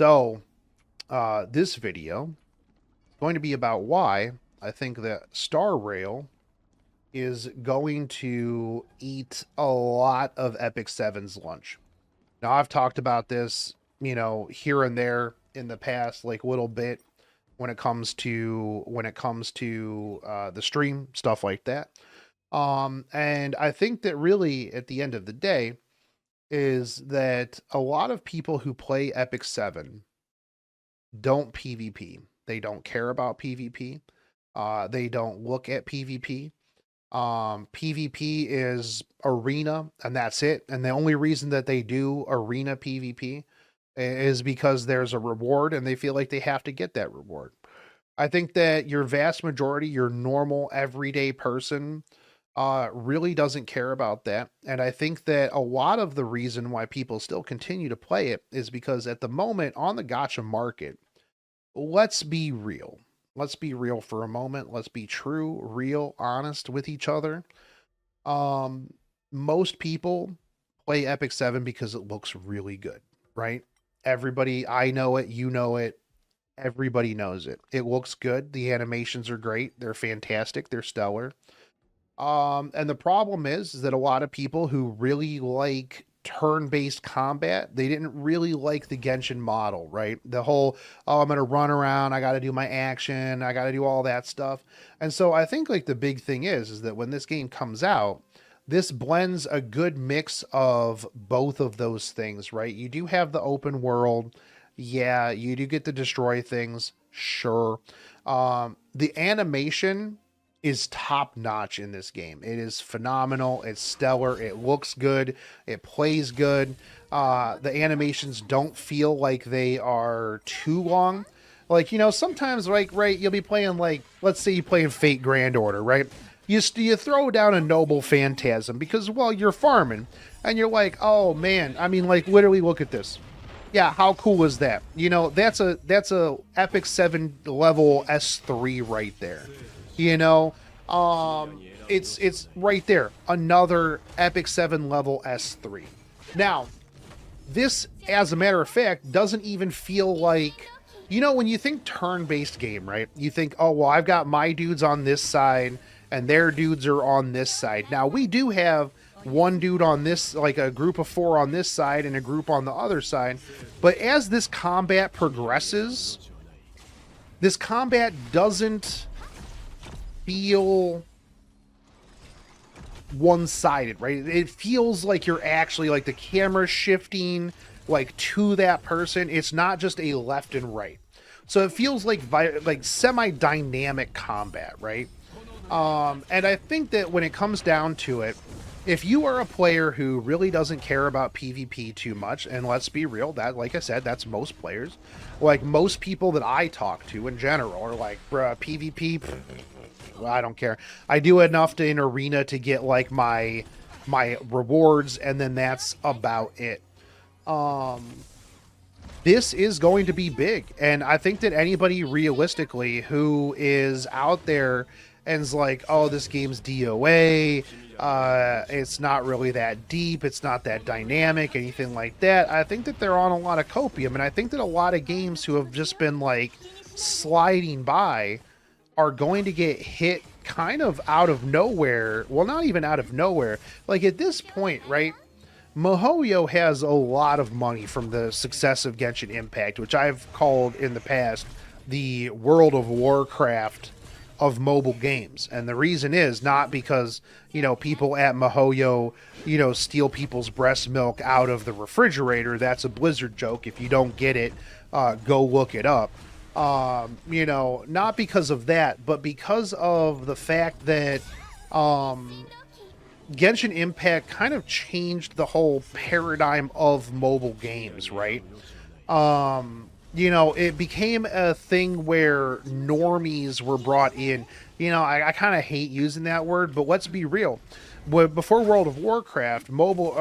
So, this video is going to be about why I think that Star Rail is going to eat a lot of Epic Seven's lunch. Now, I've talked about this, here and there in the past, like little bit when it comes to the stream stuff like that. And I think that really at the end of the day is that a lot of people who play Epic 7 don't PvP. They don't care about PvP. They don't look at PvP. PvP is arena, and that's it. And the only reason that they do arena PvP is because there's a reward, and they feel like they have to get that reward. I think that your vast majority, your normal everyday person, really doesn't care about that. And I think that a lot of the reason why people still continue to play it is because at the moment on the gacha market, let's be real. Let's be real for a moment. Let's be true, real, honest with each other. Um, Most people play Epic 7 because it looks really good, right? Everybody, I know it, you know it, everybody knows it. It looks good. The animations are great. They're fantastic. They're stellar. And the problem is that a lot of people who really like turn-based combat, they didn't really like the Genshin model, right? The whole, oh, I'm gonna run around, I gotta do my action, I gotta do all that stuff. And so I think like the big thing is that when this game comes out, this blends a good mix of both of those things, right? You do have the open world. Yeah, you do get to destroy things, sure. The animation is top notch in this game. It is phenomenal. It's stellar. It looks good. It plays good. The animations don't feel like they are too long. Like, sometimes, like, right, you'll be playing, like, let's say you play in Fate Grand Order, right? You throw down a Noble Phantasm because, well, you're farming, and you're like, oh, man, I mean, like, literally look at this. Yeah, how cool is that? That's a Epic 7 level S3 right there. You know, it's right there. Another Epic 7 level S3. Now, this, as a matter of fact, doesn't even feel like, when you think turn-based game, right? You think, oh, well, I've got my dudes on this side and their dudes are on this side. Now, we do have one dude on this, like a group of 4 on this side and a group on the other side. But as this combat progresses, this combat doesn't feel one-sided, right? It feels like you're actually, like, the camera shifting, like, to that person. It's not just a left and right. So it feels like semi-dynamic combat, right? And I think that when it comes down to it, if you are a player who really doesn't care about PvP too much, and let's be real, that, like I said, that's most players. Like, most people that I talk to in general are like, bruh, PvP, I don't care. I do enough in arena to get, like, my rewards, and then that's about it. This is going to be big, and I think that anybody realistically who is out there and is like, oh, this game's DOA, it's not really that deep, it's not that dynamic, anything like that, I think that they're on a lot of copium, and I think that a lot of games who have just been, like, sliding by are going to get hit kind of out of nowhere. Well, not even out of nowhere. Like, at this point, right, MiHoYo has a lot of money from the success of Genshin Impact, which I've called in the past the World of Warcraft of mobile games. And the reason is not because, people at MiHoYo, steal people's breast milk out of the refrigerator. That's a Blizzard joke. If you don't get it, go look it up. Not because of that, but because of the fact that Genshin Impact kind of changed the whole paradigm of mobile games, right? It became a thing where normies were brought in. I kind of hate using that word, but let's be real. Before World of Warcraft, mobile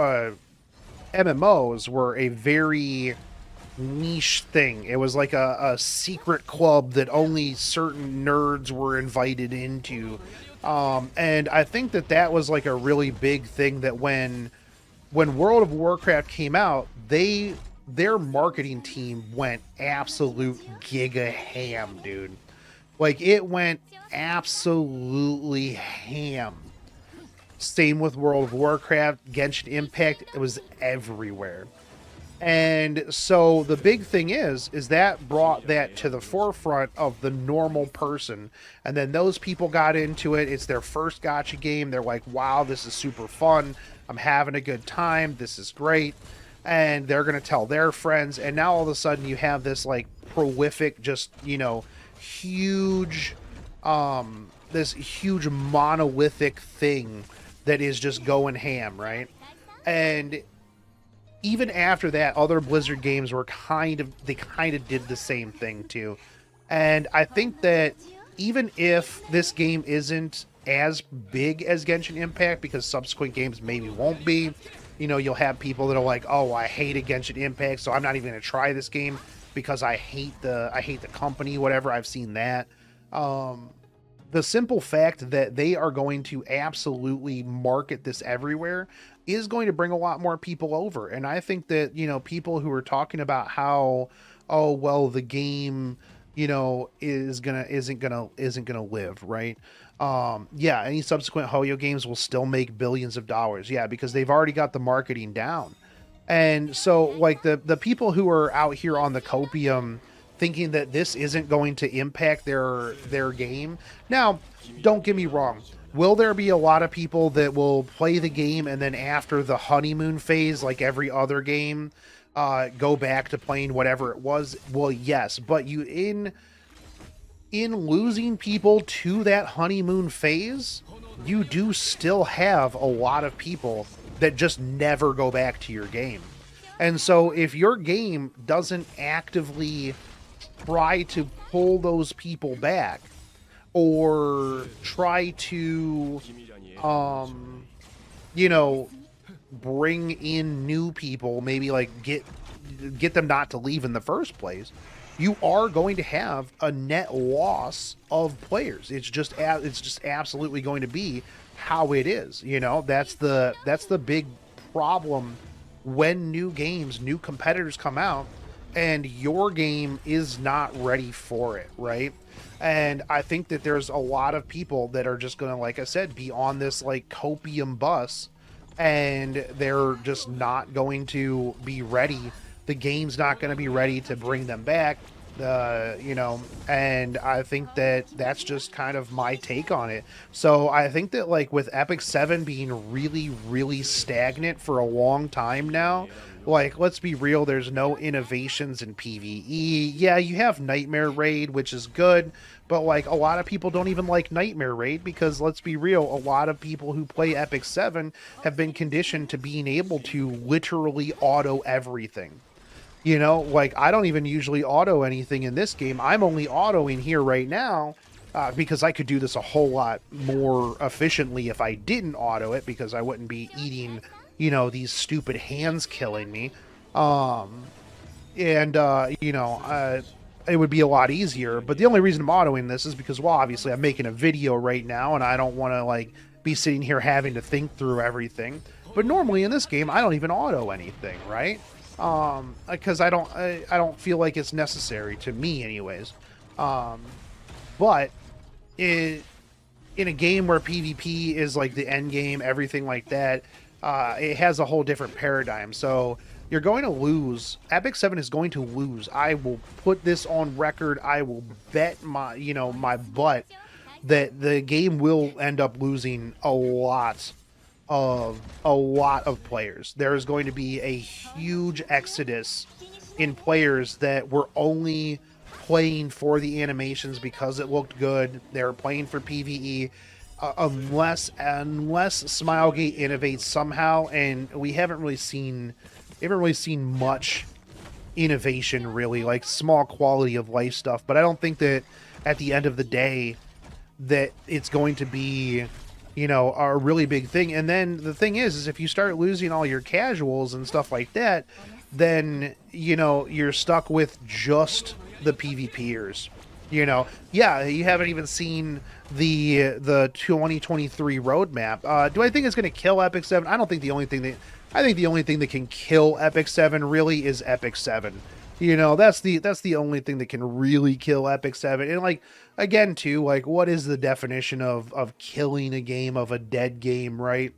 MMOs were a very niche thing. It was like a secret club that only certain nerds were invited into. And I think that was like a really big thing, that when World of Warcraft came out, they their marketing team went absolute giga ham, dude. Like, it went absolutely ham. Same with World of Warcraft, Genshin Impact, it was everywhere. And so the big thing is that brought that to the forefront of the normal person. And then those people got into it. It's their first gacha game. They're like, wow, this is super fun. I'm having a good time. This is great. And they're going to tell their friends. And now all of a sudden you have this like prolific, just, you know, huge, this huge monolithic thing that is just going ham, right? And even after that, other Blizzard games were kind of did the same thing too. And I think that even if this game isn't as big as Genshin Impact, because subsequent games maybe won't be, you know, you'll have people that are like, oh, I hated Genshin Impact, so I'm not even going to try this game because I hate the company, whatever. I've seen that. The simple fact that they are going to absolutely market this everywhere is going to bring a lot more people over. And I think that, you know, people who are talking about how, oh, well, the game, you know, isn't gonna live, right? Yeah, any subsequent Hoyo games will still make billions of dollars. Yeah, because they've already got the marketing down. And so like the people who are out here on the copium thinking that this isn't going to impact their game. Now, don't get me wrong. Will there be a lot of people that will play the game and then after the honeymoon phase, like every other game, go back to playing whatever it was? Well, yes, but you in losing people to that honeymoon phase, you do still have a lot of people that just never go back to your game. And so if your game doesn't actively try to pull those people back or try to you know, bring in new people, maybe like get them not to leave in the first place, you are going to have a net loss of players. It's just absolutely going to be how it is. You know, that's the big problem when new competitors come out and your game is not ready for it, right? And I think that there's a lot of people that are just going to, like I said, be on this like copium bus, and they're just not going to be ready. The game's not going to be ready to bring them back, you know, and I think that that's just kind of my take on it. So I think that like with Epic 7 being really, really stagnant for a long time now, like, let's be real, there's no innovations in PvE. Yeah, you have Nightmare Raid, which is good, but like a lot of people don't even like Nightmare Raid because, let's be real, a lot of people who play Epic 7 have been conditioned to being able to literally auto everything. You know, like I don't even usually auto anything in this game. I'm only autoing here right now because I could do this a whole lot more efficiently if I didn't auto it, because I wouldn't be eating, you know, these stupid hands killing me. You know, it would be a lot easier. But the only reason I'm autoing this is because, well, obviously I'm making a video right now and I don't want to like be sitting here having to think through everything. But normally in this game, I don't even auto anything, right? Because I don't feel like it's necessary to me anyways. But in a game where PvP is like the end game, everything like that, it has a whole different paradigm. So you're going to lose. Epic 7 is going to lose. I will put this on record. I will bet my butt that the game will end up losing a lot of players. There is going to be a huge exodus in players that were only playing for the animations because it looked good. They're playing for PvE. Unless Smilegate innovates somehow, and we haven't really seen much innovation, really, like small quality of life stuff. But I don't think that at the end of the day that it's going to be, you know, a really big thing. And then the thing is if you start losing all your casuals and stuff like that, then, you know, you're stuck with just the PvPers. Yeah, you haven't even seen the 2023 roadmap. Do I think it's going to kill Epic 7? I don't think I think the only thing that can kill Epic 7 really is Epic 7. That's the only thing that can really kill Epic 7. And like again too, like what is the definition of killing a game, of a dead game, right?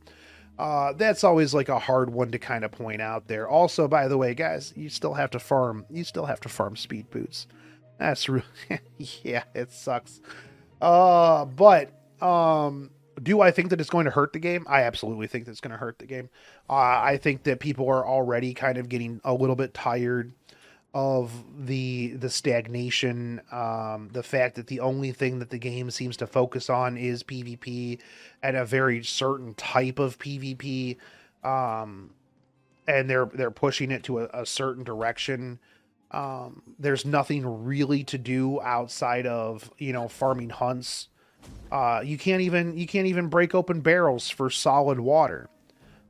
That's always like a hard one to kind of point out there. Also, by the way, guys, you still have to farm. You still have to farm speed boots. That's really, yeah, it sucks. But do I think that it's going to hurt the game? I absolutely think that it's going to hurt the game. I think that people are already kind of getting a little bit tired of the stagnation, the fact that the only thing that the game seems to focus on is PvP and a very certain type of PvP, and they're pushing it to a certain direction. There's nothing really to do outside of farming hunts. You can't even break open barrels for solid water.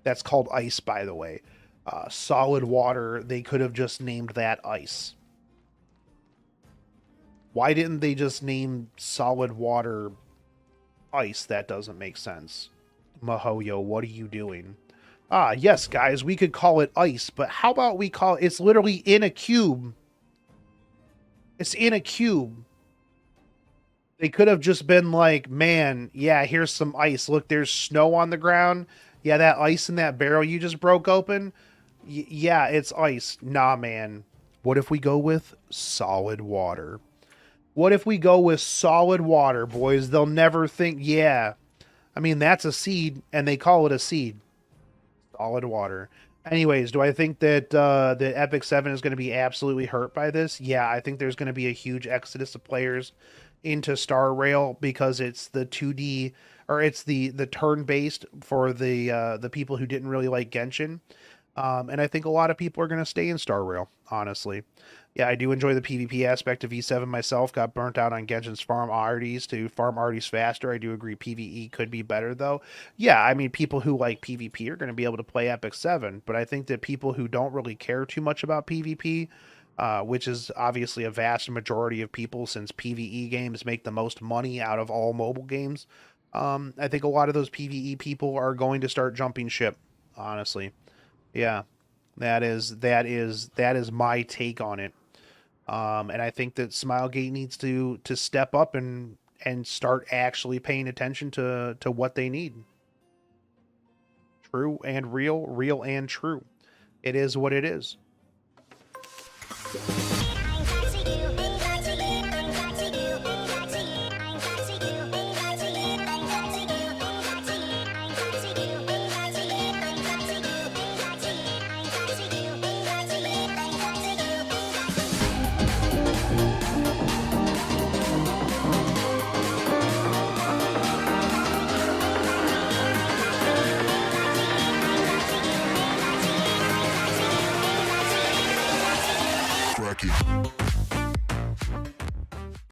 That's called ice, by the way. Solid water, they could have just named that ice. Why didn't they just name solid water ice? That doesn't make sense. Mahoyo, what are you doing? Yes, guys, we could call it ice, but how about we call it's literally in a cube. It's in a cube. They could have just been like, man, yeah, here's some ice. Look, there's snow on the ground. Yeah, that ice in that barrel you just broke open. Yeah, it's ice. Nah, man. What if we go with solid water? What if we go with solid water, boys? They'll never think, yeah. I mean, that's a seed, and they call it a seed. Solid water. Anyways, do I think that the Epic 7 is going to be absolutely hurt by this? Yeah, I think there's going to be a huge exodus of players into Star Rail because it's the 2D, or it's the turn-based for the people who didn't really like Genshin. And I think a lot of people are going to stay in Star Rail, honestly. Yeah, I do enjoy the PvP aspect of E7 myself. Got burnt out on Genshin's farm arties to farm arties faster. I do agree PvE could be better, though. Yeah, I mean, people who like PvP are going to be able to play Epic 7, but I think that people who don't really care too much about PvP, which is obviously a vast majority of people since PvE games make the most money out of all mobile games, I think a lot of those PvE people are going to start jumping ship, honestly. Yeah, that is my take on it. And I think that Smilegate needs to step up and start actually paying attention to what they need. True and real, real and true. It is what it is. Cracky.